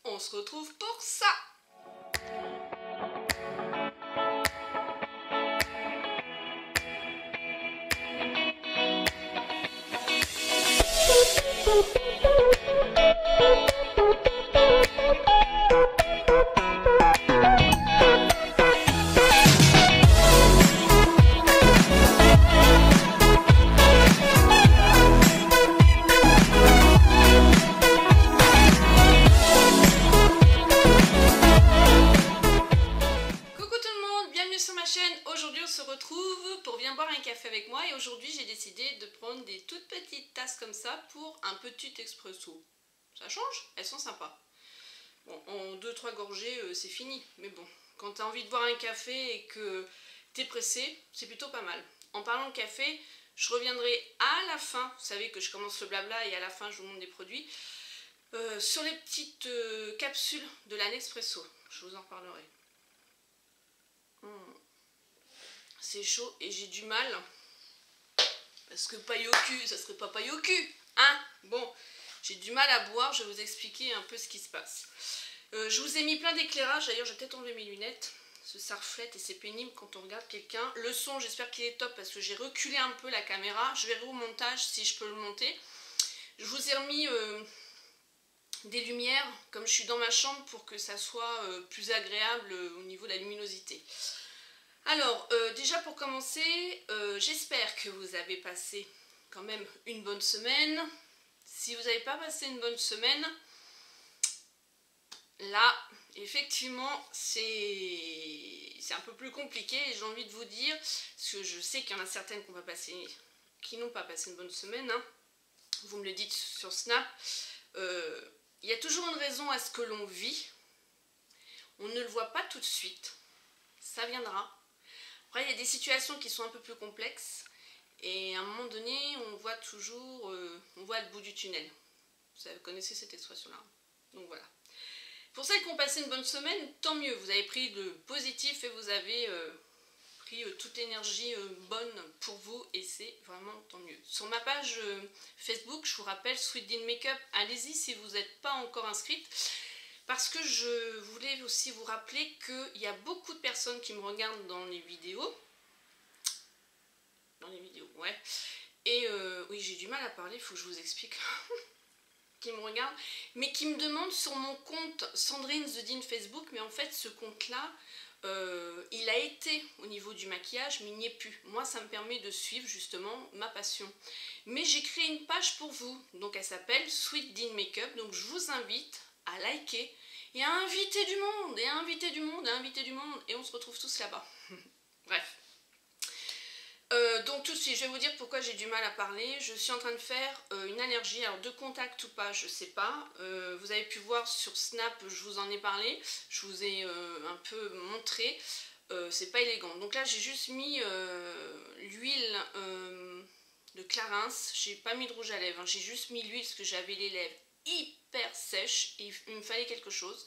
On se retrouve pour ça. Aujourd'hui on se retrouve pour bien boire un café avec moi et aujourd'hui j'ai décidé de prendre des toutes petites tasses comme ça pour un petit expresso. Ça change, elles sont sympas. Bon, en 2-3 gorgées c'est fini, mais bon, quand tu as envie de boire un café et que tu es pressé, c'est plutôt pas mal. En parlant de café, je reviendrai à la fin, vous savez que je commence le blabla et à la fin je vous montre des produits, sur les petites capsules de la Nespresso, je vous en reparlerai. C'est chaud et j'ai du mal parce que paille au cul, ça serait pas paille au cul, hein. Bon, j'ai du mal à boire, je vais vous expliquer un peu ce qui se passe. Je vous ai mis plein d'éclairage, d'ailleurs je vais peut-être enlever mes lunettes, parce que ça reflète et c'est pénible quand on regarde quelqu'un. Le son, j'espère qu'il est top parce que j'ai reculé un peu la caméra, je verrai au montage si je peux le monter. Je vous ai remis des lumières, comme je suis dans ma chambre, pour que ça soit plus agréable au niveau de la luminosité. Alors, déjà pour commencer, j'espère que vous avez passé quand même une bonne semaine. Si vous n'avez pas passé une bonne semaine, là, effectivement, c'est un peu plus compliqué et j'ai envie de vous dire, parce que je sais qu'il y en a certaines qui n'ont pas passé une bonne semaine, hein. Vous me le dites sur Snap, il y a toujours une raison à ce que l'on vit. On ne le voit pas tout de suite, ça viendra. Après, il y a des situations qui sont un peu plus complexes et à un moment donné, on voit toujours, on voit le bout du tunnel. Vous connaissez cette expression-là. Donc voilà. Pour celles qui ont passé une bonne semaine, tant mieux. Vous avez pris le positif et vous avez pris toute l'énergie bonne pour vous et c'est vraiment tant mieux. Sur ma page Facebook, je vous rappelle, Sweet Dean Makeup, allez-y si vous n'êtes pas encore inscrite. Parce que je voulais aussi vous rappeler qu'il y a beaucoup de personnes qui me regardent dans les vidéos. Ouais. Et oui, j'ai du mal à parler, il faut que je vous explique. Qui me regardent, mais qui me demandent sur mon compte Sandrine The Dean Facebook. Mais en fait, ce compte-là, il a été au niveau du maquillage, mais il n'y est plus. Moi, ça me permet de suivre justement ma passion. Mais j'ai créé une page pour vous. Donc, elle s'appelle Sweet Dean Makeup. Donc, je vous invite à liker et à inviter du monde, et à inviter du monde, et à inviter du monde, et on se retrouve tous là-bas. Bref. Donc tout de suite, je vais vous dire pourquoi j'ai du mal à parler. Je suis en train de faire une allergie, alors de contact ou pas, je sais pas. Vous avez pu voir sur Snap, je vous en ai parlé, je vous ai un peu montré. C'est pas élégant. Donc là, j'ai juste mis l'huile de Clarins. J'ai pas mis de rouge à lèvres, hein. J'ai juste mis l'huile parce que j'avais les lèvres hyper sèches et il me fallait quelque chose.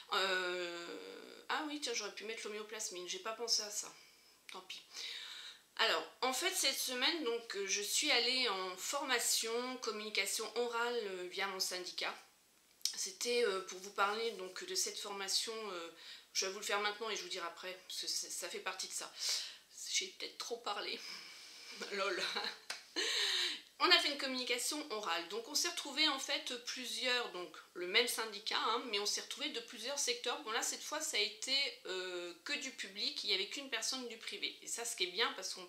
Ah oui, tiens, j'aurais pu mettre l'homéoplasmine, j'ai pas pensé à ça. Tant pis. Alors, en fait, cette semaine, donc, je suis allée en formation communication orale via mon syndicat. C'était pour vous parler donc, de cette formation, je vais vous le faire maintenant et je vous dirai après, parce que ça fait partie de ça. J'ai peut-être trop parlé. Lol. On a fait une communication orale, donc on s'est retrouvés en fait plusieurs, donc le même syndicat, hein, mais on s'est retrouvés de plusieurs secteurs. Bon là cette fois ça a été que du public, il n'y avait qu'une personne du privé. Et ça ce qui est bien parce qu'on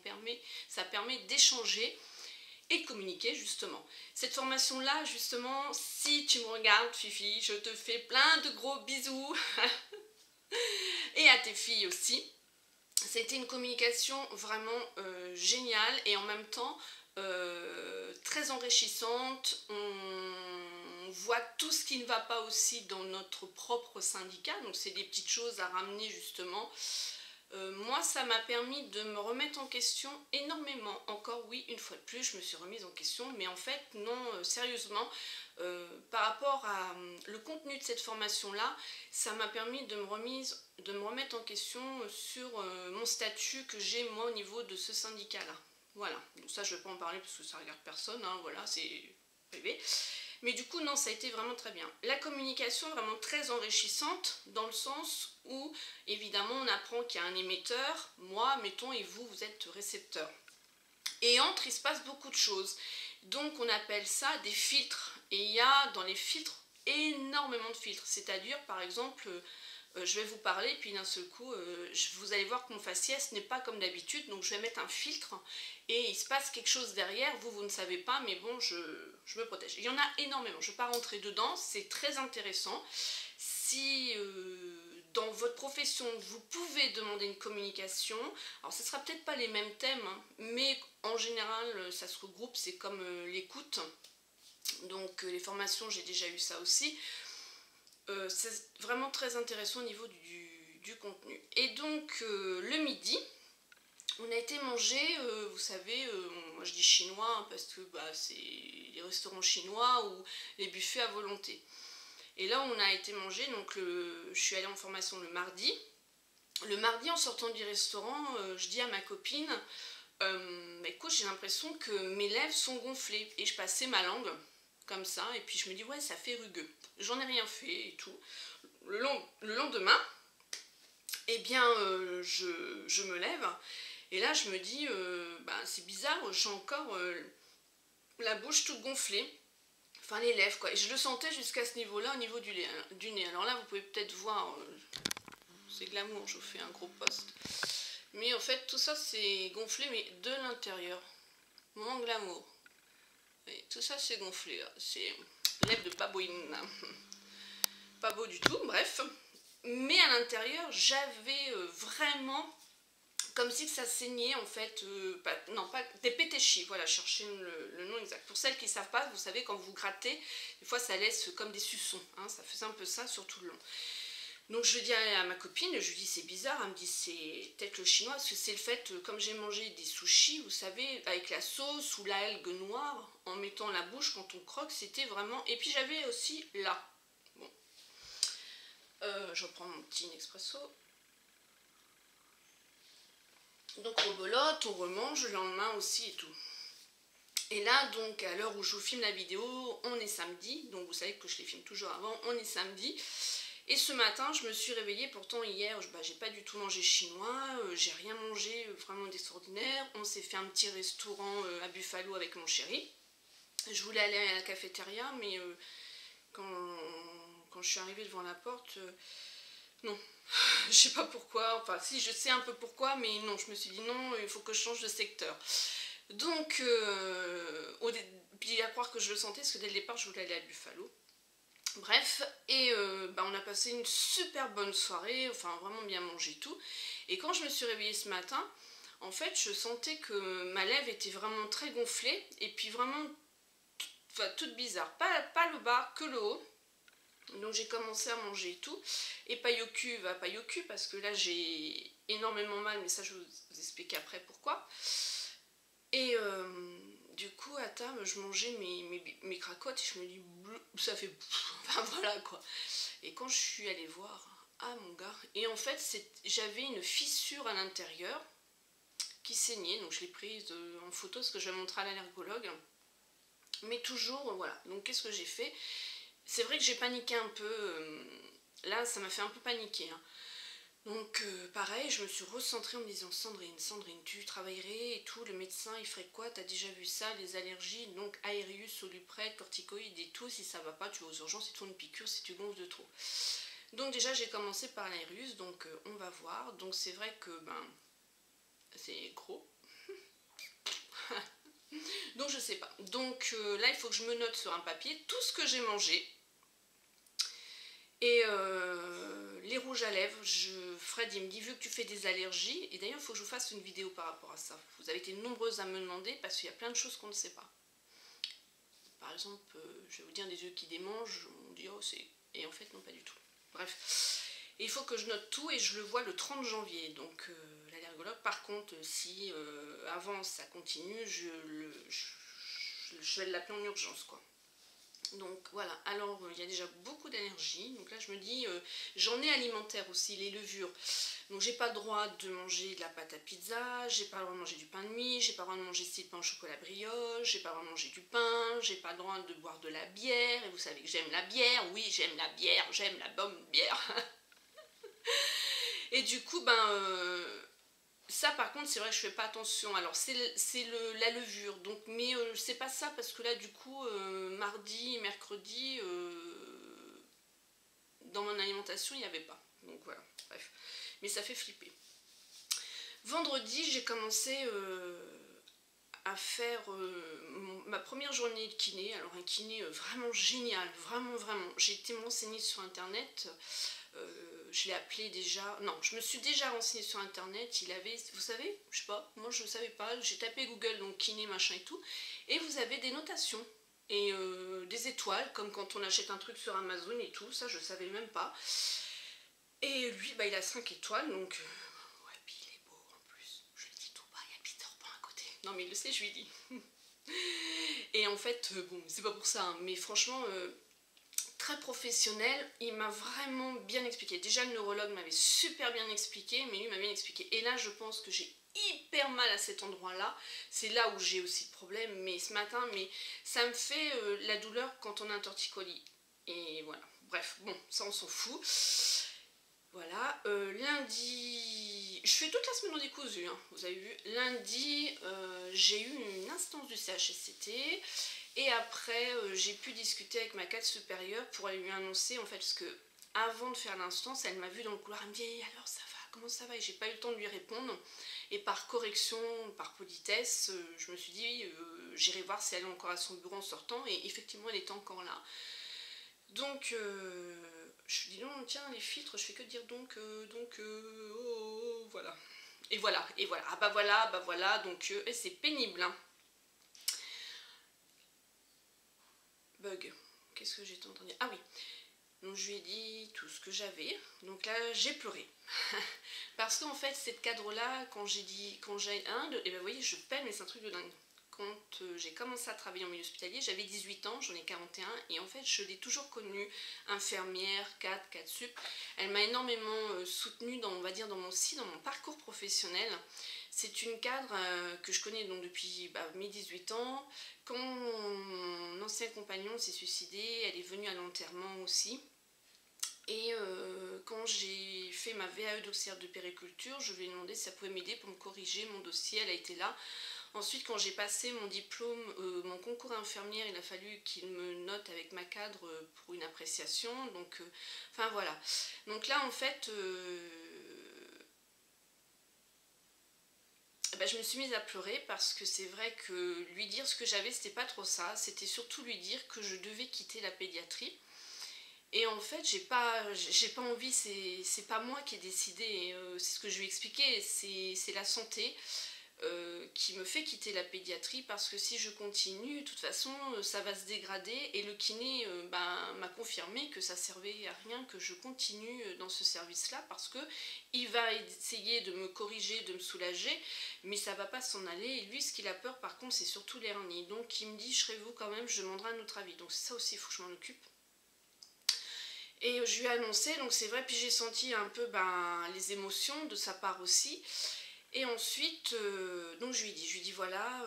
ça permet d'échanger et de communiquer justement. Cette formation là justement, si tu me regardes Fifi, je te fais plein de gros bisous et à tes filles aussi. C'était une communication vraiment géniale et en même temps très enrichissante. On voit tout ce qui ne va pas aussi dans notre propre syndicat, donc c'est des petites choses à ramener justement. Moi ça m'a permis de me remettre en question énormément, encore oui, une fois de plus je me suis remise en question, mais en fait non, sérieusement, par rapport à le contenu de cette formation là, ça m'a permis de me remettre en question sur mon statut que j'ai moi au niveau de ce syndicat là. Voilà, donc ça je ne vais pas en parler parce que ça regarde personne, hein, voilà, c'est privé. Mais du coup, non, ça a été vraiment très bien. La communication est vraiment très enrichissante dans le sens où, évidemment, on apprend qu'il y a un émetteur, moi, mettons, et vous, vous êtes récepteur. Et entre, il se passe beaucoup de choses. Donc, on appelle ça des filtres. Et il y a dans les filtres énormément de filtres. C'est-à-dire, par exemple, je vais vous parler, puis d'un seul coup, vous allez voir que mon faciès n'est pas comme d'habitude, donc je vais mettre un filtre et il se passe quelque chose derrière, vous ne savez pas, mais bon, je me protège. Il y en a énormément, je ne vais pas rentrer dedans, c'est très intéressant. Si dans votre profession, vous pouvez demander une communication, alors ce ne sera peut-être pas les mêmes thèmes, hein, mais en général, ça se regroupe, c'est comme l'écoute. Donc les formations, j'ai déjà eu ça aussi. C'est vraiment très intéressant au niveau du contenu. Et donc le midi, on a été manger, vous savez, moi je dis chinois hein, parce que c'est les restaurants chinois ou les buffets à volonté. Et là on a été manger, donc je suis allée en formation le mardi. Le mardi en sortant du restaurant, je dis à ma copine, écoute, j'ai l'impression que mes lèvres sont gonflées. Et je passais ma langue comme ça, et puis je me dis ouais, ça fait rugueux. J'en ai rien fait et tout. Le lendemain, eh bien je me lève et là je me dis c'est bizarre, j'ai encore la bouche toute gonflée, enfin les lèvres quoi, et je le sentais jusqu'à ce niveau là, au niveau du nez. Alors là vous pouvez peut-être voir, c'est glamour, je vous fais un gros post, mais en fait tout ça c'est gonflé mais de l'intérieur, moment glamour. Et tout ça c'est gonflé là. C'est lèvres de babouine, pas beau du tout, bref. Mais à l'intérieur j'avais vraiment comme si ça saignait en fait, pas des pétéchis, voilà, cherchez le nom exact. Pour celles qui ne savent pas, vous savez quand vous grattez, des fois ça laisse comme des suçons, hein, ça faisait un peu ça sur tout le long. Donc je dis à ma copine, je lui dis c'est bizarre, elle me dit c'est peut-être le chinois, parce que c'est le fait, comme j'ai mangé des sushis, vous savez, avec la sauce ou l'algue noire, en mettant la bouche quand on croque, c'était vraiment... Et puis j'avais aussi là, bon, je reprends mon petit Nespresso. Donc on belote, on remange le lendemain aussi et tout. Et là donc à l'heure où je vous filme la vidéo, on est samedi, donc vous savez que je les filme toujours avant, on est samedi. Et ce matin je me suis réveillée, pourtant hier j'ai pas du tout mangé chinois, j'ai rien mangé vraiment d'extraordinaire. On s'est fait un petit restaurant à Buffalo avec mon chéri. Je voulais aller à la cafétéria mais quand je suis arrivée devant la porte, non, je sais pas pourquoi, enfin si je sais un peu pourquoi, mais non, je me suis dit non, il faut que je change de secteur. Donc, puis à croire que je le sentais, parce que dès le départ je voulais aller à Buffalo. Bref, et on a passé une super bonne soirée, enfin vraiment bien mangé tout. Et quand je me suis réveillée ce matin, en fait je sentais que ma lèvre était vraiment très gonflée, et puis vraiment toute bizarre, pas le bas, que le haut. Donc j'ai commencé à manger et tout, et paille au cul va paille au cul, parce que là j'ai énormément mal, mais ça je vais vous expliquer après pourquoi. Et du coup à table je mangeais mes cracottes, et je me dis ça fait enfin voilà quoi. Et quand je suis allée voir, ah mon gars, et en fait j'avais une fissure à l'intérieur qui saignait, donc je l'ai prise en photo parce que je vais montrer à l'allergologue, mais toujours voilà. Donc qu'est-ce que j'ai fait? C'est vrai que j'ai paniqué un peu, là ça m'a fait un peu paniquer, hein. Donc pareil, je me suis recentrée en me disant Sandrine, tu travaillerais et tout, le médecin il ferait quoi? T'as déjà vu ça, les allergies, donc aérius, soluprète, corticoïdes et tout, si ça va pas tu vas aux urgences, il te faut une piqûre si tu gonfles de trop. Donc déjà j'ai commencé par l'aérius, donc on va voir, donc c'est vrai que c'est gros. Donc je sais pas. Donc là il faut que je me note sur un papier tout ce que j'ai mangé. Et les rouges à lèvres, Fred il me dit vu que tu fais des allergies, et d'ailleurs il faut que je vous fasse une vidéo par rapport à ça. Vous avez été nombreuses à me demander parce qu'il y a plein de choses qu'on ne sait pas. Par exemple, je vais vous dire des yeux qui démangent, on dit oh c'est... Et en fait non pas du tout. Bref. Et il faut que je note tout et je le vois le 30 janvier. Donc l'allergologue, par contre, si avant ça continue, je vais l'appeler en urgence quoi. Donc voilà, alors il y a déjà beaucoup d'allergies, donc là je me dis, j'en ai alimentaire aussi, les levures. Donc j'ai pas le droit de manger de la pâte à pizza, j'ai pas le droit de manger du pain de mie, j'ai pas le droit de manger style pain au chocolat brioche, j'ai pas le droit de manger du pain, j'ai pas le droit de boire de la bière, et vous savez que j'aime la bière, oui j'aime la bière, j'aime la bonne bière. Et du coup, ça par contre c'est vrai que je fais pas attention. Alors c'est la levure, donc, mais c'est pas ça parce que là du coup mardi, mercredi, dans mon alimentation il n'y avait pas. Donc voilà, bref. Mais ça fait flipper. Vendredi j'ai commencé à faire ma première journée de kiné. Alors un kiné vraiment génial, vraiment vraiment. J'ai été m'enseigner sur internet. Je l'ai appelé déjà, non, je me suis déjà renseignée sur internet, il avait, vous savez, je sais pas, moi je ne savais pas, j'ai tapé Google, donc kiné, machin et tout, et vous avez des notations, et des étoiles, comme quand on achète un truc sur Amazon et tout, ça je savais même pas, et lui, il a 5 étoiles, donc, ouais, puis il est beau en plus, je le dis tout bas, il y a Peter Pan à côté, non mais il le sait, je lui dis, et en fait, bon, c'est pas pour ça, hein, mais franchement, très professionnel, il m'a vraiment bien expliqué. Déjà le neurologue m'avait super bien expliqué, mais lui m'a bien expliqué. Et là je pense que j'ai hyper mal à cet endroit-là. C'est là où j'ai aussi le problème, mais ce matin, mais ça me fait la douleur quand on a un torticolis. Et voilà, bref, bon, ça on s'en fout. Voilà, lundi, je fais toute la semaine en décousu, hein, vous avez vu. Lundi, j'ai eu une instance du CHSCT. Et après, j'ai pu discuter avec ma cadre supérieure pour lui annoncer, en fait, parce que avant de faire l'instance, elle m'a vue dans le couloir, elle me dit alors ça va, comment ça va? Et j'ai pas eu le temps de lui répondre. Et par correction, par politesse, je me suis dit, j'irai voir si elle est encore à son bureau en sortant. Et effectivement, elle était encore là. Donc, je lui dis non, tiens, les filtres, je fais que dire donc, voilà. Et voilà, et voilà, ah bah voilà, donc c'est pénible, hein. Bug, qu'est-ce que j'étais en train de dire? Ah oui, donc je lui ai dit tout ce que j'avais, donc là j'ai pleuré. Parce qu'en fait, cette cadre-là, quand j'ai et ben vous voyez, je peine, mais c'est un truc de dingue. Quand j'ai commencé à travailler en milieu hospitalier, j'avais 18 ans, j'en ai 41, et en fait, je l'ai toujours connue, infirmière, cadre sup. Elle m'a énormément soutenue dans, on va dire, dans mon parcours professionnel. C'est une cadre que je connais donc depuis mes 18 ans. Quand mon ancien compagnon s'est suicidé, elle est venue à l'enterrement aussi. Et quand j'ai fait ma VAE d'auxiliaire de périculture, je lui ai demandé si ça pouvait m'aider pour me corriger mon dossier, elle a été là. Ensuite, quand j'ai passé mon diplôme, mon concours infirmière, il a fallu qu'il me note avec ma cadre pour une appréciation. Donc, enfin voilà. Donc là, en fait, je me suis mise à pleurer parce que c'est vrai que lui dire ce que j'avais, c'était pas trop ça. C'était surtout lui dire que je devais quitter la pédiatrie. Et en fait, j'ai pas envie, c'est pas moi qui ai décidé, c'est ce que je lui ai expliqué, c'est la santé qui me fait quitter la pédiatrie parce que si je continue, de toute façon, ça va se dégrader et le kiné m'a confirmé que ça servait à rien que je continue dans ce service-là parce que il va essayer de me corriger, de me soulager, mais ça va pas s'en aller. Et lui, ce qu'il a peur, par contre, c'est surtout les hernies. Donc, il me dit, serez-vous quand même, je demanderai un autre avis. Donc, ça aussi, il faut que je m'en occupe. Et je lui ai annoncé, donc c'est vrai, puis j'ai senti un peu les émotions de sa part aussi. Et ensuite, donc je lui ai dit voilà,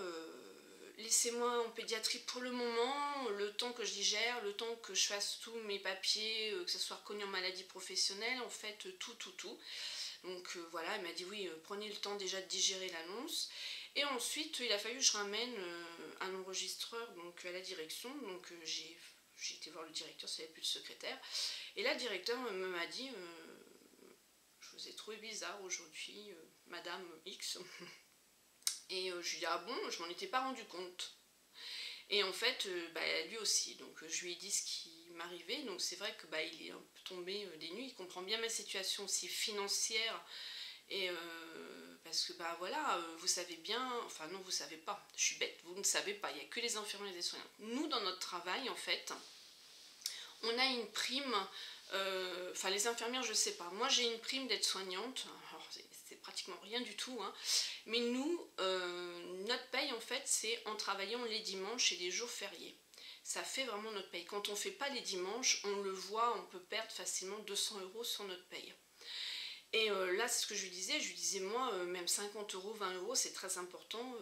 laissez-moi en pédiatrie pour le moment, le temps que je digère, le temps que je fasse tous mes papiers, que ce soit reconnu en maladie professionnelle, en fait, tout. Donc voilà, elle m'a dit oui, prenez le temps déjà de digérer l'annonce. Et ensuite, il a fallu que je ramène un enregistreur donc, à la direction, donc j'ai été voir le directeur, s'il n'y avait plus de secrétaire. Et là, le directeur m'a dit je vous ai trouvé bizarre aujourd'hui, Madame X. Et je lui ai dit ah bon, je m'en étais pas rendu compte. Et en fait, lui aussi. Donc je lui ai dit ce qui m'arrivait. Donc c'est vrai que il est un peu tombé des nues. Il comprend bien ma situation aussi financière. Et parce que voilà, vous savez bien, enfin non, vous savez pas, je suis bête, vous ne savez pas, il n'y a que les infirmiers et les soignants. Nous, dans notre travail, en fait, on a une prime, enfin les infirmières, je sais pas, moi j'ai une prime d'être soignante, alors c'est pratiquement rien du tout, hein, mais nous, notre paye, en fait, c'est en travaillant les dimanches et les jours fériés. ça fait vraiment notre paye. Quand on ne fait pas les dimanches, on le voit, on peut perdre facilement 200 € sur notre paye. Et là, c'est ce que je lui disais, moi, même 50 €, 20 €, c'est très important.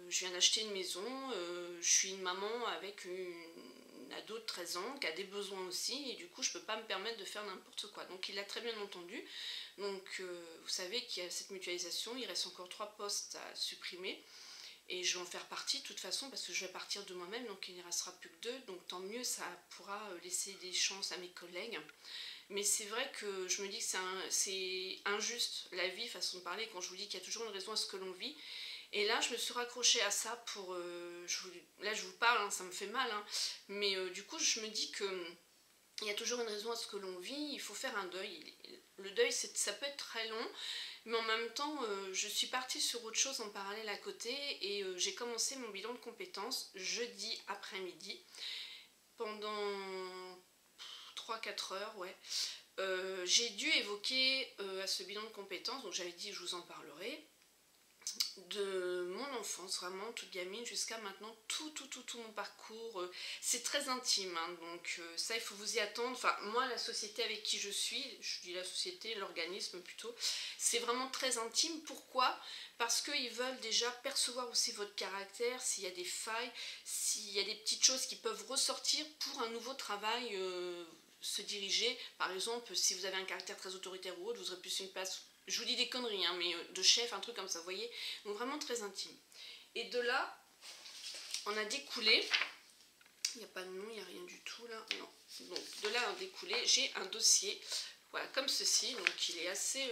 Je viens d'acheter une maison, je suis une maman avec une ado de 13 ans qui a des besoins aussi, et du coup, je ne peux pas me permettre de faire n'importe quoi. Donc, il l'a très bien entendu. Donc, vous savez qu'il y a cette mutualisation, il reste encore 3 postes à supprimer. Et je vais en faire partie de toute façon parce que je vais partir de moi-même, donc il n'y restera plus que 2. Donc tant mieux, ça pourra laisser des chances à mes collègues. Mais c'est vrai que je me dis que c'est injuste la vie, façon de parler, quand je vous dis qu'il y a toujours une raison à ce que l'on vit. Et là, je me suis raccrochée à ça pour... là, je vous parle, hein, ça me fait mal. Hein, mais du coup, je me dis que... il y a toujours une raison à ce que l'on vit, il faut faire un deuil. Le deuil, ça peut être très long, mais en même temps, je suis partie sur autre chose en parallèle à côté et j'ai commencé mon bilan de compétences jeudi après-midi pendant 3-4 heures, ouais. J'ai dû évoquer à ce bilan de compétences, donc j'avais dit je vous en parlerai, de mon enfance, vraiment toute gamine jusqu'à maintenant, tout mon parcours, c'est très intime, hein, donc ça il faut vous y attendre. Enfin moi, la société avec qui je dis la société, l'organisme plutôt, c'est vraiment très intime. Pourquoi? Parce qu'ils veulent déjà percevoir aussi votre caractère, s'il y a des failles, s'il y a des petites choses qui peuvent ressortir pour un nouveau travail, se diriger. Par exemple, si vous avez un caractère très autoritaire ou autre, vous aurez plus une place, je vous dis des conneries, hein, mais de chef, un truc comme ça, vous voyez. Donc vraiment très intime. Et de là, on a découlé, il n'y a pas de nom, il n'y a rien du tout là, non. Donc de là, on a découlé, j'ai un dossier, voilà, comme ceci, donc il est assez,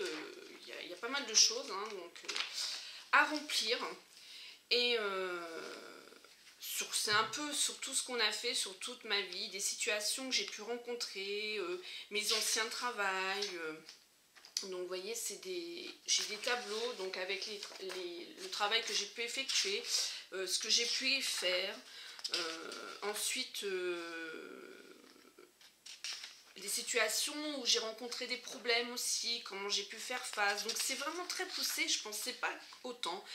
il y a pas mal de choses, hein, donc, à remplir. Et c'est un peu sur tout ce qu'on a fait, sur toute ma vie, des situations que j'ai pu rencontrer, mes anciens travails. Donc vous voyez, j'ai des tableaux donc avec le travail que j'ai pu effectuer, ce que j'ai pu y faire. Ensuite, des situations où j'ai rencontré des problèmes aussi, comment j'ai pu faire face. Donc c'est vraiment très poussé, je pensais pas autant.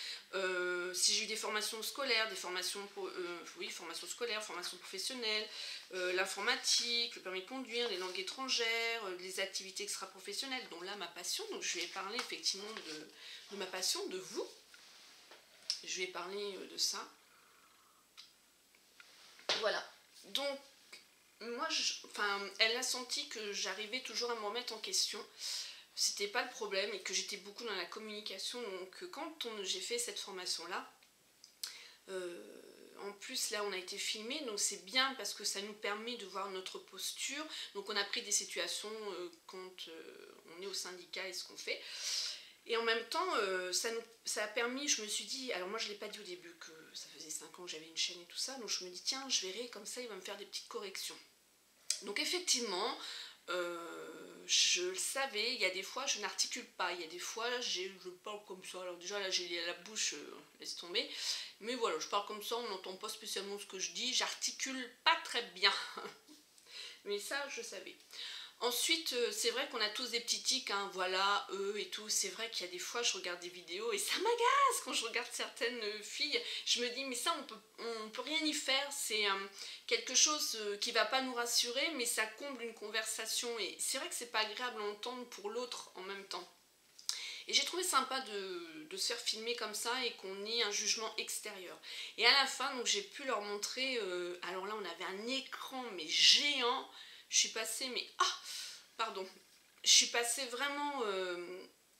Si j'ai eu des formations scolaires, formations scolaires, formations professionnelles, l'informatique, le permis de conduire, les langues étrangères, les activités extra-professionnelles, dont là ma passion. Donc je lui ai parlé effectivement de ma passion, de vous. Je lui ai parlé de ça. Voilà. Donc moi, elle a senti que j'arrivais toujours à me remettre en question. C'était pas le problème et que j'étais beaucoup dans la communication. Donc quand j'ai fait cette formation-là, en plus là on a été filmé, donc c'est bien parce que ça nous permet de voir notre posture. Donc on a pris des situations quand on est au syndicat et ce qu'on fait. Et en même temps, ça a permis, je me suis dit, alors moi je ne l'ai pas dit au début, que ça faisait 5 ans que j'avais une chaîne et tout ça, donc je me dis tiens, je verrai, comme ça il va me faire des petites corrections. Donc effectivement, je le savais, il y a des fois je n'articule pas, il y a des fois je parle comme ça, alors déjà là j'ai la bouche, laisse tomber, mais voilà, je parle comme ça, on n'entend pas spécialement ce que je dis, j'articule pas très bien, mais ça je savais. Ensuite, c'est vrai qu'on a tous des petits tics, hein, voilà, eux et tout. C'est vrai qu'il y a des fois, je regarde des vidéos et ça m'agace quand je regarde certaines filles. Je me dis, mais ça, on peut rien y faire. C'est quelque chose qui va pas nous rassurer, mais ça comble une conversation. Et c'est vrai que c'est pas agréable à entendre pour l'autre en même temps. Et j'ai trouvé sympa de se faire filmer comme ça et qu'on ait un jugement extérieur. Et à la fin, donc j'ai pu leur montrer, alors là, on avait un écran, mais géant. Je suis passée, je suis passée vraiment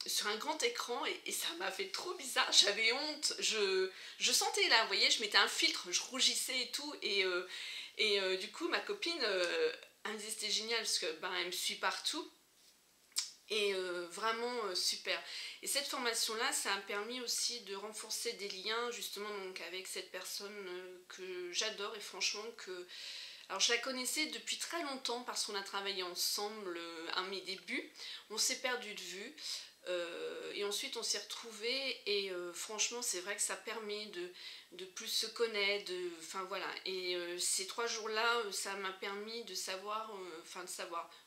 sur un grand écran et ça m'a fait trop bizarre, j'avais honte, je sentais là, vous voyez, je mettais un filtre, je rougissais et tout, et du coup ma copine, elle me disait c'était génial parce que elle me suit partout, et vraiment super. Et cette formation-là, ça a permis aussi de renforcer des liens justement donc, avec cette personne que j'adore et franchement que... Alors je la connaissais depuis très longtemps parce qu'on a travaillé ensemble à mes débuts, on s'est perdu de vue. Et ensuite on s'est retrouvés et franchement c'est vrai que ça permet de plus se connaître, enfin voilà. Et ces 3 jours-là, ça m'a permis de savoir,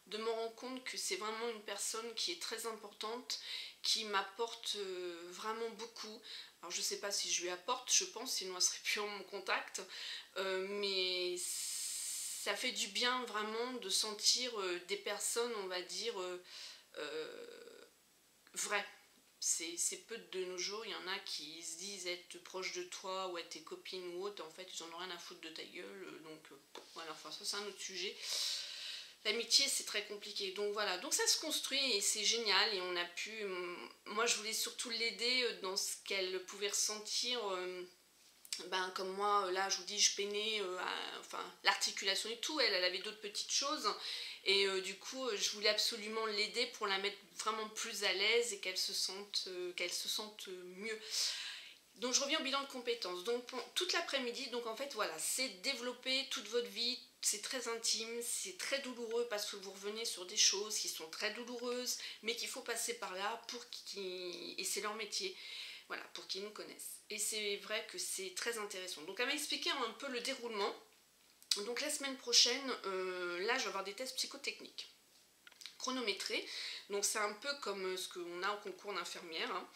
de me rendre compte que c'est vraiment une personne qui est très importante, qui m'apporte vraiment beaucoup. Alors je sais pas si je lui apporte, je pense, sinon elle serait plus en mon contact, mais ça fait du bien vraiment de sentir des personnes, on va dire, vraies. C'est peu de nos jours, il y en a qui se disent être proches de toi ou être tes copines ou autres, en fait ils en ont rien à foutre de ta gueule, donc voilà, enfin ça c'est un autre sujet. L'amitié c'est très compliqué, donc voilà, donc ça se construit et c'est génial et on a pu, moi je voulais surtout l'aider dans ce qu'elle pouvait ressentir, comme moi là je vous dis je peinais, l'articulation et tout, elle avait d'autres petites choses et du coup je voulais absolument l'aider pour la mettre vraiment plus à l'aise et qu'elle se sente mieux. Donc je reviens au bilan de compétences. Donc toute l'après-midi, donc en fait voilà, c'est développer toute votre vie, c'est très intime, c'est très douloureux parce que vous revenez sur des choses qui sont très douloureuses, mais qu'il faut passer par là et c'est leur métier, voilà, pour qu'ils nous connaissent. Et c'est vrai que c'est très intéressant. Donc elle m'a expliqué un peu le déroulement. Donc la semaine prochaine, là je vais avoir des tests psychotechniques chronométrés. Donc c'est un peu comme ce qu'on a au concours d'infirmière, hein.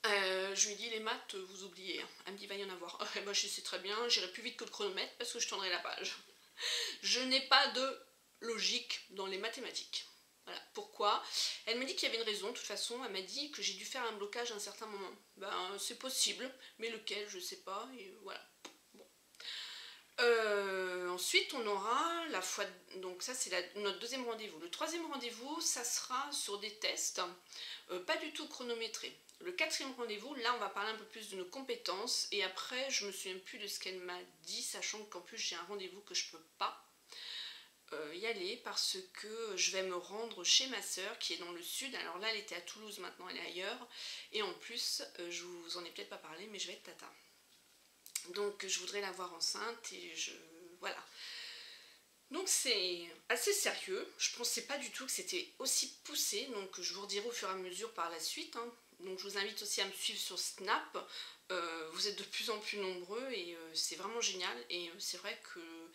Je lui ai dit les maths vous oubliez, hein. Elle me dit va y en avoir. Je sais très bien, j'irai plus vite que le chronomètre parce que je tournerai la page. Je n'ai pas de logique dans les mathématiques. Voilà. Pourquoi? Elle m'a dit qu'il y avait une raison, de toute façon, elle m'a dit que j'ai dû faire un blocage à un certain moment. C'est possible, mais lequel, je sais pas, et voilà. Bon. Ensuite, on aura la fois... Donc ça, c'est notre deuxième rendez-vous. Le troisième rendez-vous, ça sera sur des tests, pas du tout chronométrés. Le quatrième rendez-vous, là, on va parler un peu plus de nos compétences. Et après, je me souviens plus de ce qu'elle m'a dit, sachant qu'en plus, j'ai un rendez-vous que je peux pas y aller parce que je vais me rendre chez ma soeur qui est dans le sud. Alors là, elle était à Toulouse, maintenant elle est ailleurs. Et en plus, je vous en ai peut-être pas parlé, mais je vais être tata. Donc je voudrais la voir enceinte et voilà. Donc c'est assez sérieux. Je pensais pas du tout que c'était aussi poussé. Donc je vous redirai au fur et à mesure par la suite, hein. Donc je vous invite aussi à me suivre sur Snap. Vous êtes de plus en plus nombreux et c'est vraiment génial. Et c'est vrai que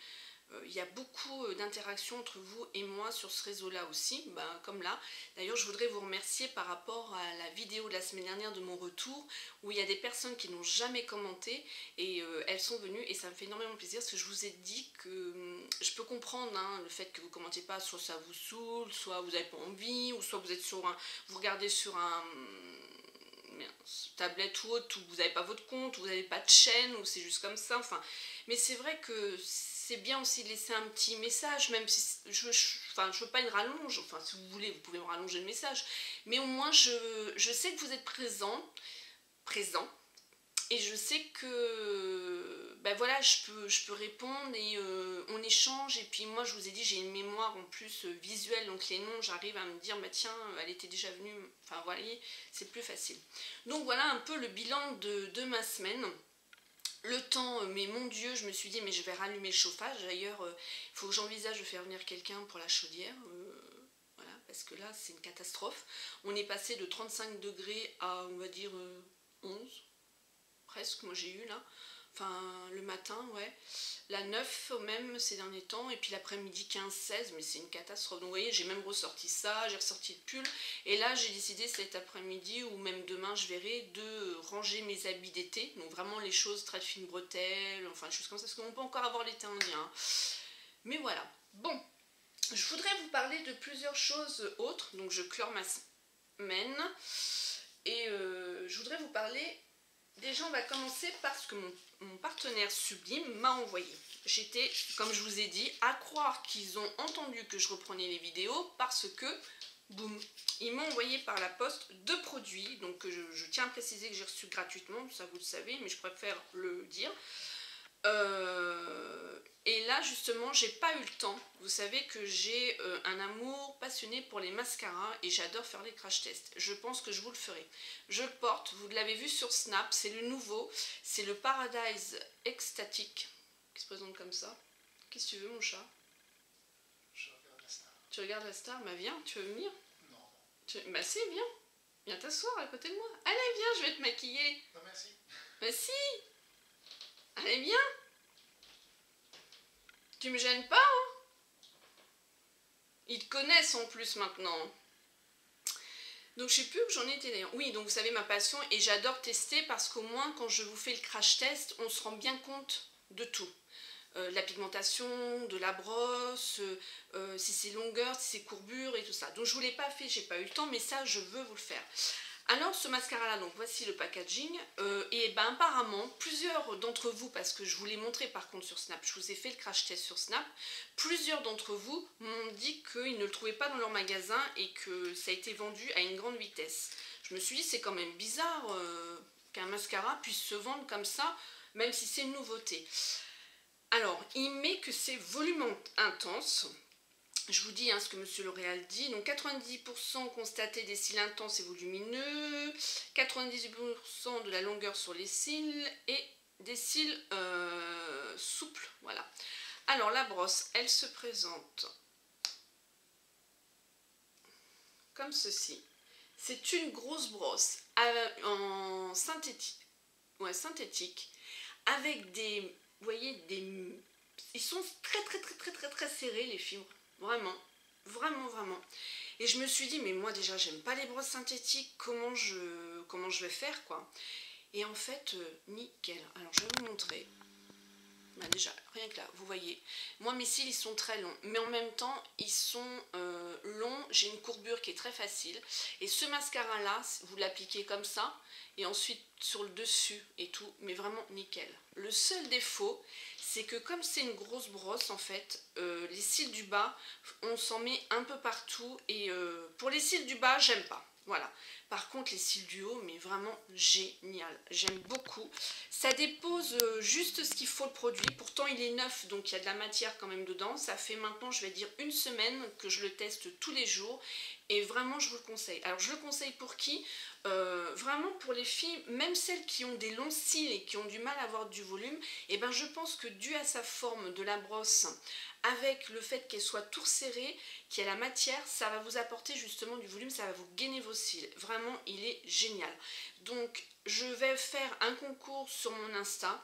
il y a beaucoup d'interactions entre vous et moi sur ce réseau-là aussi, comme là. D'ailleurs, je voudrais vous remercier par rapport à la vidéo de la semaine dernière de mon retour, où il y a des personnes qui n'ont jamais commenté, et elles sont venues, et ça me fait énormément plaisir, parce que je vous ai dit que je peux comprendre hein, le fait que vous ne commentez pas, soit ça vous saoule, soit vous n'avez pas envie, ou soit vous êtes vous regardez sur un tablette ou autre, où vous n'avez pas votre compte, où vous n'avez pas de chaîne, ou c'est juste comme ça, enfin. Mais c'est vrai que c'est bien aussi de laisser un petit message, même si je veux pas une rallonge, enfin si vous voulez, vous pouvez me rallonger le message, mais au moins je sais que vous êtes présent, et je sais que voilà, je peux répondre et on échange, et puis moi je vous ai dit, j'ai une mémoire en plus visuelle, donc les noms, j'arrive à me dire, tiens, elle était déjà venue, enfin voilà, c'est plus facile. Donc voilà un peu le bilan de ma semaine. Le temps, mais mon Dieu, je me suis dit, mais je vais rallumer le chauffage. D'ailleurs, il faut que j'envisage de faire venir quelqu'un pour la chaudière. Voilà, parce que là, c'est une catastrophe. On est passé de 35 degrés à, on va dire, 11, presque, moi j'ai eu là. Enfin, le matin, ouais. La 9 même ces derniers temps. Et puis l'après-midi 15-16, mais c'est une catastrophe. Donc vous voyez, j'ai même ressorti ça, j'ai ressorti le pull. Et là, j'ai décidé cet après-midi, ou même demain, je verrai, de ranger mes habits d'été. Donc vraiment les choses très fines, bretelles, enfin des choses comme ça. Parce qu'on peut encore avoir l'été indien. Hein. Mais voilà. Bon, je voudrais vous parler de plusieurs choses autres. Donc je clore ma semaine. Et je voudrais vous parler... Déjà, on va commencer par ce que mon partenaire Sublime m'a envoyé. J'étais, comme je vous ai dit, à croire qu'ils ont entendu que je reprenais les vidéos parce que, boum, ils m'ont envoyé par la poste 2 produits. Donc, je tiens à préciser que j'ai reçu gratuitement, ça vous le savez, mais je préfère le dire. Et là justement j'ai pas eu le temps. Vous savez que j'ai un amour passionné pour les mascaras et j'adore faire les crash tests. Je pense que je vous le ferai. Je le porte, vous l'avez vu sur Snap, c'est le nouveau, c'est le Paradise Ecstatic qui se présente comme ça. Qu'est-ce que tu veux mon chat? Je regarde la star. Tu regardes la star? Viens, tu veux venir? Non. Bah si, viens. Viens t'asseoir à côté de moi. Allez, viens, je vais te maquiller. Non, merci. Bah si. Allez, viens. Tu me gênes pas, hein? Ils te connaissent en plus maintenant. Donc je sais plus où j'en étais d'ailleurs. Oui, donc vous savez ma passion et j'adore tester parce qu'au moins quand je vous fais le crash test, on se rend bien compte de tout. La pigmentation, de la brosse, si c'est longueur, si c'est courbure et tout ça. Donc je ne vous l'ai pas fait, j'ai pas eu le temps, mais ça je veux vous le faire. Alors ce mascara là, donc voici le packaging, et ben apparemment plusieurs d'entre vous, parce que je vous l'ai montré par contre sur Snap, je vous ai fait le crash test sur Snap, plusieurs d'entre vous m'ont dit qu'ils ne le trouvaient pas dans leur magasin et que ça a été vendu à une grande vitesse. Je me suis dit c'est quand même bizarre qu'un mascara puisse se vendre comme ça, même si c'est une nouveauté. Alors il met que c'est volume intense. Je vous dis hein, ce que Monsieur L'Oréal dit, donc 90% constaté des cils intenses et volumineux, 98% de la longueur sur les cils et des cils souples, voilà. Alors la brosse, elle se présente comme ceci. C'est une grosse brosse en synthétique, ouais, synthétique, avec des, vous voyez, ils sont très serrés les fibres. Vraiment, vraiment. Et je me suis dit, mais moi déjà, j'aime pas les brosses synthétiques, comment je vais faire, quoi. Et en fait, nickel. Alors, je vais vous montrer. Bah, déjà, rien que là, vous voyez. Moi, mes cils, ils sont très longs. Mais en même temps, ils sont longs. J'ai une courbure qui est très facile. Et ce mascara-là, vous l'appliquez comme ça. Et ensuite, sur le dessus et tout. Mais vraiment, nickel. Le seul défaut, c'est que comme c'est une grosse brosse, en fait, les cils du bas, on s'en met un peu partout. Et pour les cils du bas, j'aime pas. Voilà. Par contre, les cils du haut, mais vraiment génial. J'aime beaucoup. Ça dépose juste ce qu'il faut le produit. Pourtant, il est neuf, donc il y a de la matière quand même dedans. Ça fait maintenant, je vais dire, une semaine que je le teste tous les jours. Et vraiment, je vous le conseille. Alors, je le conseille pour qui ? Vraiment pour les filles, même celles qui ont des longs cils et qui ont du mal à avoir du volume, et ben je pense que dû à sa forme de la brosse, avec le fait qu'elle soit tout serrée, qu'il y a la matière, ça va vous apporter justement du volume, ça va vous gainer vos cils. Vraiment, il est génial. Donc, je vais faire un concours sur mon Insta.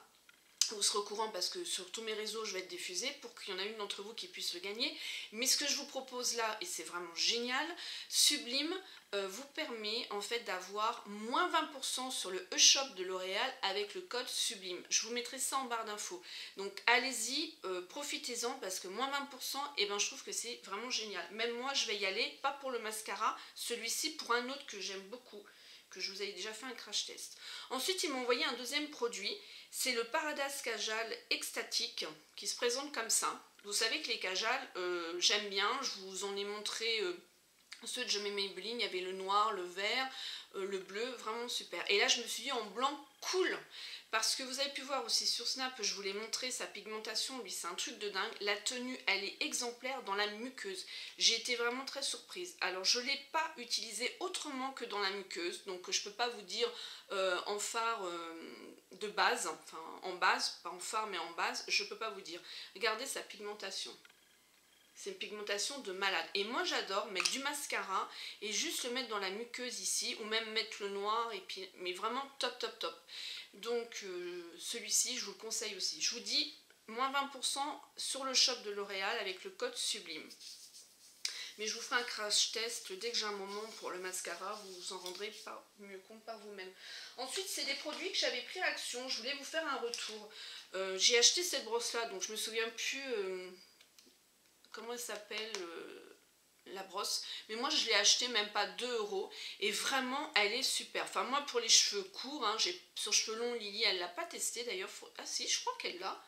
Vous serez au courant parce que sur tous mes réseaux je vais être diffusée pour qu'il y en a une d'entre vous qui puisse le gagner. Mais ce que je vous propose là, et c'est vraiment génial, Sublime vous permet en fait d'avoir moins 20% sur le e-shop de L'Oréal avec le code Sublime. Je vous mettrai ça en barre d'infos. Donc allez-y, profitez-en parce que moins 20%, et ben je trouve que c'est vraiment génial. Même moi je vais y aller, pas pour le mascara, celui-ci pour un autre que j'aime beaucoup, que je vous avais déjà fait un crash test. Ensuite, ils m'ont envoyé un deuxième produit, c'est le Paradise Kajal Extatique qui se présente comme ça. Vous savez que les Kajal, j'aime bien, je vous en ai montré ceux de Je mets Maybelline, il y avait le noir, le vert, le bleu, vraiment super. Et là, je me suis dit en blanc, cool, parce que vous avez pu voir aussi sur Snap, je vous l'ai montré, sa pigmentation, lui, c'est un truc de dingue. La tenue, elle est exemplaire dans la muqueuse. J'ai été vraiment très surprise. Alors, je ne l'ai pas utilisé autrement que dans la muqueuse, donc je ne peux pas vous dire en fard de base, enfin en base, pas en fard, mais en base, je ne peux pas vous dire. Regardez sa pigmentation. C'est une pigmentation de malade. Et moi j'adore mettre du mascara et juste le mettre dans la muqueuse ici, ou même mettre le noir, et puis, mais vraiment top. Donc celui-ci je vous le conseille aussi. Je vous dis moins 20% sur le shop de L'Oréal avec le code Sublime. Mais je vous ferai un crash test dès que j'ai un moment pour le mascara, vous vous en rendrez pas mieux compte par vous-même. Ensuite, c'est des produits que j'avais pris à Action, je voulais vous faire un retour. J'ai acheté cette brosse là, donc je me souviens plus comment elle s'appelle la brosse, mais moi je l'ai acheté même pas 2 € et vraiment elle est super. Enfin moi pour les cheveux courts, hein, sur cheveux longs, Lily elle l'a pas testé d'ailleurs, ah si je crois qu'elle l'a,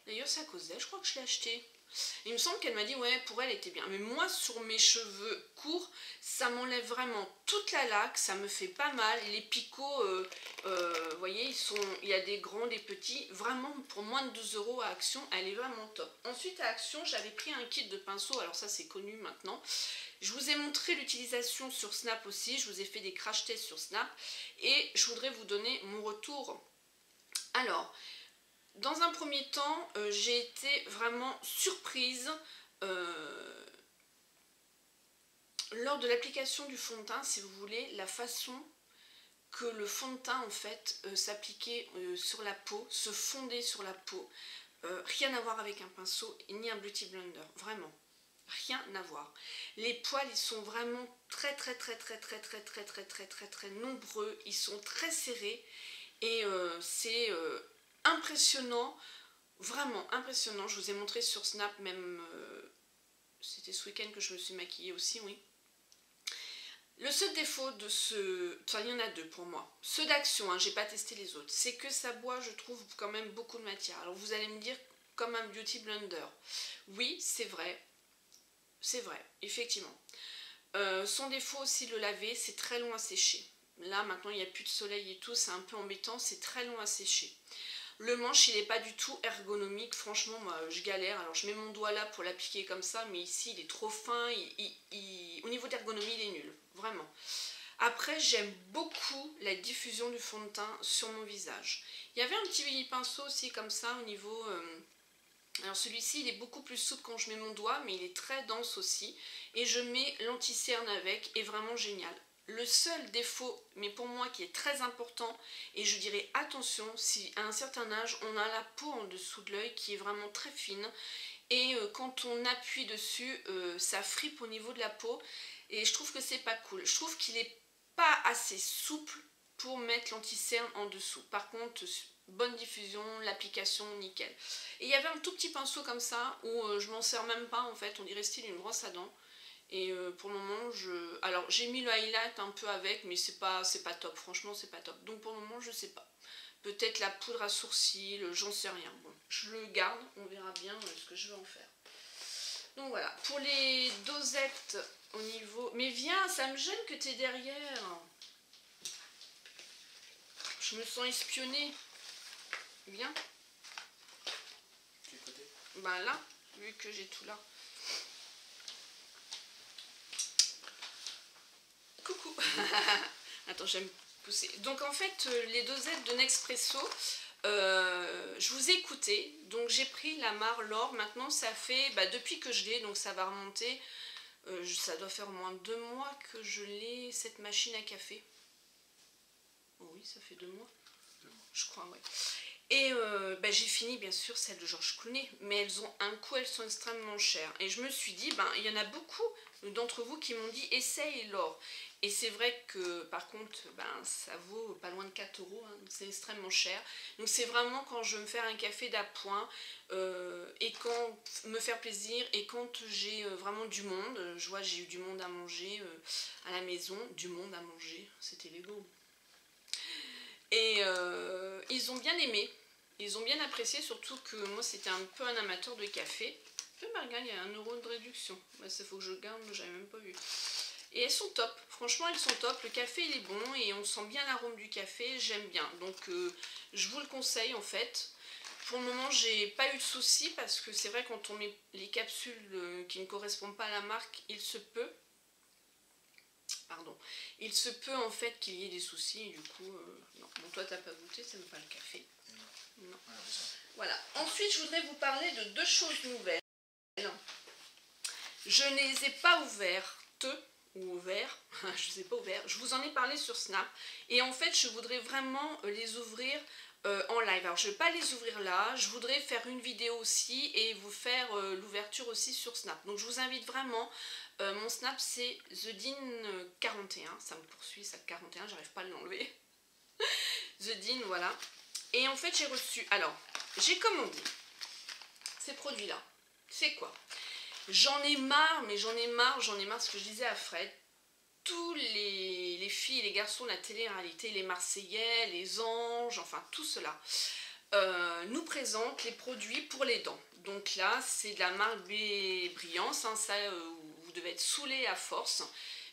d'ailleurs c'est à cause d'elle, je crois que je l'ai acheté. Il me semble qu'elle m'a dit ouais pour elle était bien, mais moi sur mes cheveux courts ça m'enlève vraiment toute la laque, ça me fait pas mal, les picots vous voyez il y a des grands, des petits, vraiment pour moins de 2 € à Action, elle est vraiment top. Ensuite à Action j'avais pris un kit de pinceaux, alors ça c'est connu maintenant, je vous ai montré l'utilisation sur Snap aussi, je vous ai fait des crash tests sur Snap et je voudrais vous donner mon retour. Alors dans un premier temps, j'ai été vraiment surprise. lors de l'application du fond de teint, si vous voulez, la façon que le fond de teint en fait s'appliquait sur la peau, se fondait sur la peau, rien à voir avec un pinceau ni un beauty blender, vraiment. Rien à voir. Les poils, ils sont vraiment très nombreux, ils sont très serrés et c'est impressionnant, vraiment impressionnant. Je vous ai montré sur Snap, même c'était ce week-end que je me suis maquillée aussi, oui. Le seul défaut de ce... Enfin, il y en a deux pour moi. Ceux d'Action, hein, j'ai pas testé les autres. C'est que ça boit, je trouve, quand même beaucoup de matière. Alors vous allez me dire, comme un beauty blender. Oui, c'est vrai. C'est vrai, effectivement. Son défaut aussi, le laver, c'est très long à sécher. Là, maintenant, il n'y a plus de soleil et tout, c'est un peu embêtant, c'est très long à sécher. Le manche, il n'est pas du tout ergonomique. Franchement, moi, je galère. Alors, je mets mon doigt là pour l'appliquer comme ça, mais ici, il est trop fin. Au niveau d'ergonomie, il est nul. Vraiment. Après, j'aime beaucoup la diffusion du fond de teint sur mon visage. Il y avait un petit pinceau aussi comme ça au niveau... Alors celui-ci, il est beaucoup plus souple quand je mets mon doigt, mais il est très dense aussi. Et je mets l'anti-cerne avec, et vraiment génial. Le seul défaut, mais pour moi qui est très important, et je dirais attention, si à un certain âge, on a la peau en dessous de l'œil qui est vraiment très fine, et quand on appuie dessus, ça fripe au niveau de la peau, et je trouve que c'est pas cool. Je trouve qu'il n'est pas assez souple pour mettre l'anti-cerne en dessous. Par contre, bonne diffusion, l'application, nickel. Et il y avait un tout petit pinceau comme ça, où je m'en sers même pas en fait, on dirait style une brosse à dents. Et pour le moment, alors j'ai mis le highlight un peu avec, mais c'est pas top, franchement c'est pas top. Donc pour le moment, je sais pas. Peut-être la poudre à sourcils, j'en sais rien. Bon, je le garde, on verra bien ce que je vais en faire. Donc voilà, pour les dosettes au niveau... Mais viens, ça me gêne que tu es derrière. Je me sens espionnée. Viens. Quel côté? Bah là, vu que j'ai tout là. Coucou. Attends, j'aime pousser. Donc en fait, les dosettes de Nespresso, je vous ai écouté. Donc j'ai pris la marque L'Or. Maintenant, ça fait, depuis que je l'ai, donc ça va remonter. Ça doit faire au moins 2 mois que je l'ai, cette machine à café. Oh oui, ça fait 2 mois. 2 mois. Je crois, ouais. Et j'ai fini bien sûr celle de Georges Clooney, mais elles ont un coût, elles sont extrêmement chères. Et je me suis dit, il y en a beaucoup d'entre vous qui m'ont dit essaye L'Or. Et c'est vrai que par contre, ça vaut pas loin de 4 €, hein, c'est extrêmement cher. Donc c'est vraiment quand je veux me faire un café d'appoint et quand me faire plaisir et quand j'ai vraiment du monde. Je vois, j'ai eu du monde à manger à la maison, du monde à manger, c'était Lego. Et ils ont bien aimé, ils ont bien apprécié, surtout que moi c'était un peu un amateur de café. Regarde, il y a 1 € de réduction. Il faut que je garde, j'avais même pas vu. Et elles sont top, franchement elles sont top. Le café il est bon et on sent bien l'arôme du café, j'aime bien. Donc je vous le conseille en fait. Pour le moment j'ai pas eu de soucis parce que c'est vrai quand on met les capsules qui ne correspondent pas à la marque, il se peut en fait qu'il y ait des soucis et du coup non. Bon, toi t'as pas goûté, c'est même pas le café. Non. Voilà. Ensuite je voudrais vous parler de 2 choses nouvelles. Je ne les ai pas ouvertes ou ouverts, je ne les ai pas ouverts, je vous en ai parlé sur Snap et en fait je voudrais vraiment les ouvrir en live. Alors je ne vais pas les ouvrir là, je voudrais faire une vidéo aussi et vous faire l'ouverture aussi sur Snap. Donc je vous invite vraiment, mon Snap c'est TheDean41, ça me poursuit, ça 41, j'arrive pas à l'enlever. TheDean, voilà. Et en fait j'ai reçu, alors j'ai commandé ces produits là, c'est quoi? J'en ai marre, mais j'en ai marre, ce que je disais à Fred. Tous les filles et les garçons de la télé-réalité, les Marseillais, les Anges, enfin tout cela, nous présentent les produits pour les dents. Donc là, c'est de la marque Brillance, hein, ça, vous devez être saoulés à force.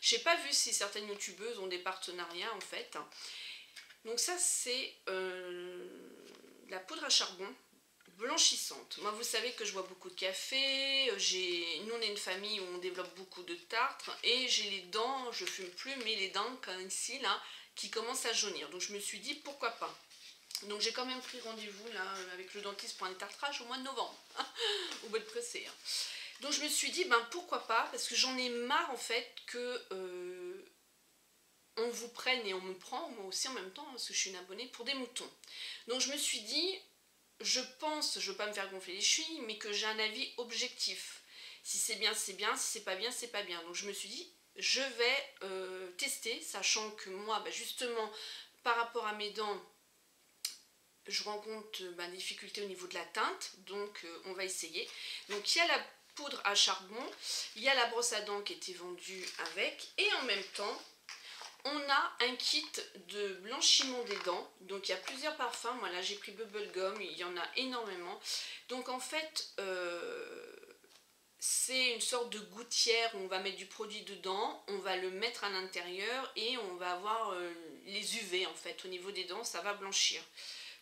Je n'ai pas vu si certaines youtubeuses ont des partenariats en fait. Donc ça, c'est la poudre à charbon blanchissante. Moi vous savez que je bois beaucoup de café, nous on est une famille où on développe beaucoup de tartre et j'ai les dents, je fume plus, mais les dents comme ici là qui commencent à jaunir. Donc je me suis dit pourquoi pas. Donc j'ai quand même pris rendez-vous là avec le dentiste pour un détartrage au mois de novembre. Au bout de pressé. Hein. Donc je me suis dit, ben pourquoi pas, parce que j'en ai marre en fait que on vous prenne et on me prend, moi aussi en même temps, parce que je suis une abonnée, pour des moutons. Donc je me suis dit, je pense, je ne veux pas me faire gonfler les chevilles, mais que j'ai un avis objectif. Si c'est bien, c'est bien, si c'est pas bien, c'est pas bien. Donc je me suis dit, je vais tester, sachant que moi, ben justement, par rapport à mes dents, je rencontre des difficultés au niveau de la teinte, donc on va essayer. Donc il y a la poudre à charbon, il y a la brosse à dents qui était vendue avec, et en même temps, on a un kit de blanchiment des dents. Donc il y a plusieurs parfums, moi là j'ai pris Bubblegum, il y en a énormément. Donc en fait, c'est une sorte de gouttière où on va mettre du produit dedans, on va le mettre à l'intérieur et on va avoir les UV en fait au niveau des dents, ça va blanchir.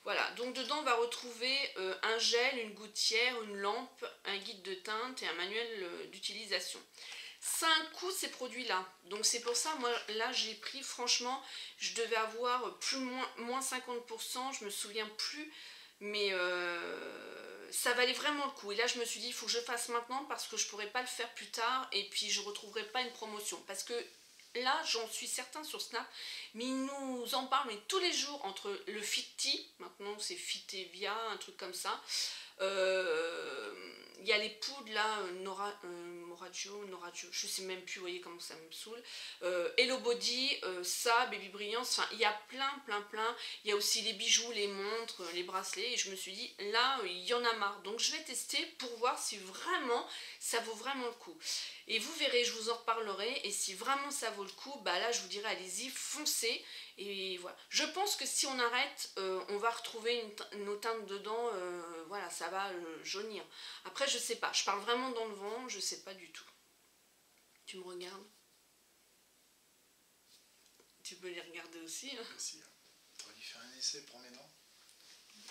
Voilà, donc dedans on va retrouver un gel, une gouttière, une lampe, un guide de teinte et un manuel d'utilisation. Ça a un coût ces produits là, donc c'est pour ça moi là j'ai pris, franchement je devais avoir moins 50%, je me souviens plus, mais ça valait vraiment le coup. Et là je me suis dit il faut que je fasse maintenant parce que je pourrais pas le faire plus tard et puis je retrouverai pas une promotion, parce que là j'en suis certain sur Snap, mais ils nous en parlent mais tous les jours, entre le Fitti, maintenant c'est Fitevia, un truc comme ça. Il y a les poudres là, Noraggio, je sais même plus, vous voyez comment ça me saoule. Hello Body, ça, Baby Brillance, enfin il y a plein. Il y a aussi les bijoux, les montres, les bracelets, et je me suis dit là il y en a marre. Donc je vais tester pour voir si vraiment ça vaut vraiment le coup. Et vous verrez, je vous en reparlerai, et si vraiment ça vaut le coup, bah là je vous dirai allez-y, foncez. Et voilà, je pense que si on arrête, on va retrouver nos teintes dedans, voilà, ça va jaunir. Après, je sais pas, je parle vraiment dans le vent, je sais pas du tout. Tu me regardes? Tu peux les regarder aussi, hein. Aussi, t'aurais dû faire un essai pour mes dents.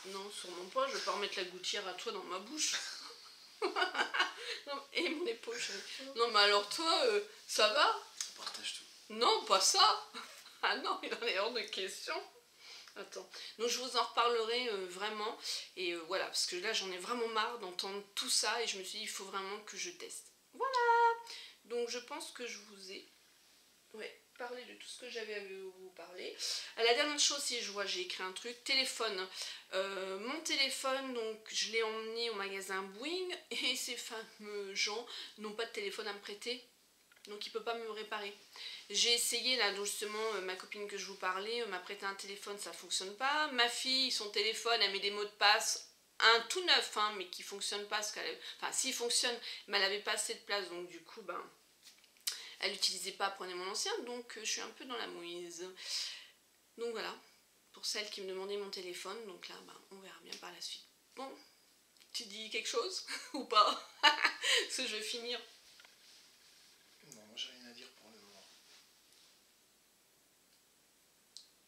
Non, sûrement pas, je vais pas remettre la gouttière à toi dans ma bouche. Non, et mon épaule, chérie. Non, mais alors toi, ça va? On partage tout. Non, pas ça. Ah non, il en est hors de question. Attends, donc je vous en reparlerai vraiment. Et voilà, parce que là j'en ai vraiment marre d'entendre tout ça. Et je me suis dit, il faut vraiment que je teste. Voilà. Donc je pense que je vous ai parlé de tout ce que j'avais à vous parler. La dernière chose, si je vois, j'ai écrit un truc. Téléphone. Mon téléphone, donc je l'ai emmené au magasin Bouygues. Et ces fameux gens n'ont pas de téléphone à me prêter. Donc il ne peut pas me réparer. J'ai essayé là, donc justement ma copine que je vous parlais m'a prêté un téléphone, ça ne fonctionne pas. Ma fille, son téléphone, elle met des mots de passe, un tout neuf, hein, mais qui ne fonctionne pas. Enfin, s'il fonctionne, mais elle n'avait pas assez de place, donc du coup, elle n'utilisait pas, prenait mon ancien, donc je suis un peu dans la mouise. Donc voilà, pour celle qui me demandait mon téléphone, donc là, on verra bien par la suite. Bon, tu dis quelque chose ou pas? Parce que je vais finir. Non, moi j'ai rien à dire pour le moment.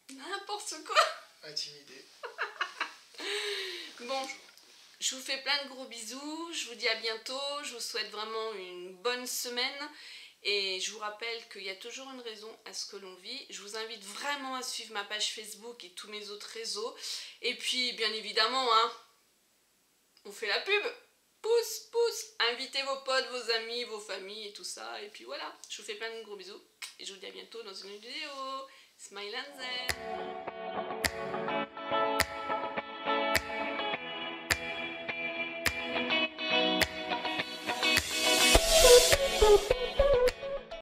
N'importe quoi. Intimidé. Bon, je vous fais plein de gros bisous, je vous dis à bientôt, je vous souhaite vraiment une bonne semaine. Et je vous rappelle qu'il y a toujours une raison à ce que l'on vit. Je vous invite vraiment à suivre ma page Facebook et tous mes autres réseaux. Et puis, bien évidemment, hein, on fait la pub. Pouce, invitez vos potes, vos amis, vos familles et tout ça. Et puis voilà, je vous fais plein de gros bisous. Et je vous dis à bientôt dans une vidéo. Smile and zen.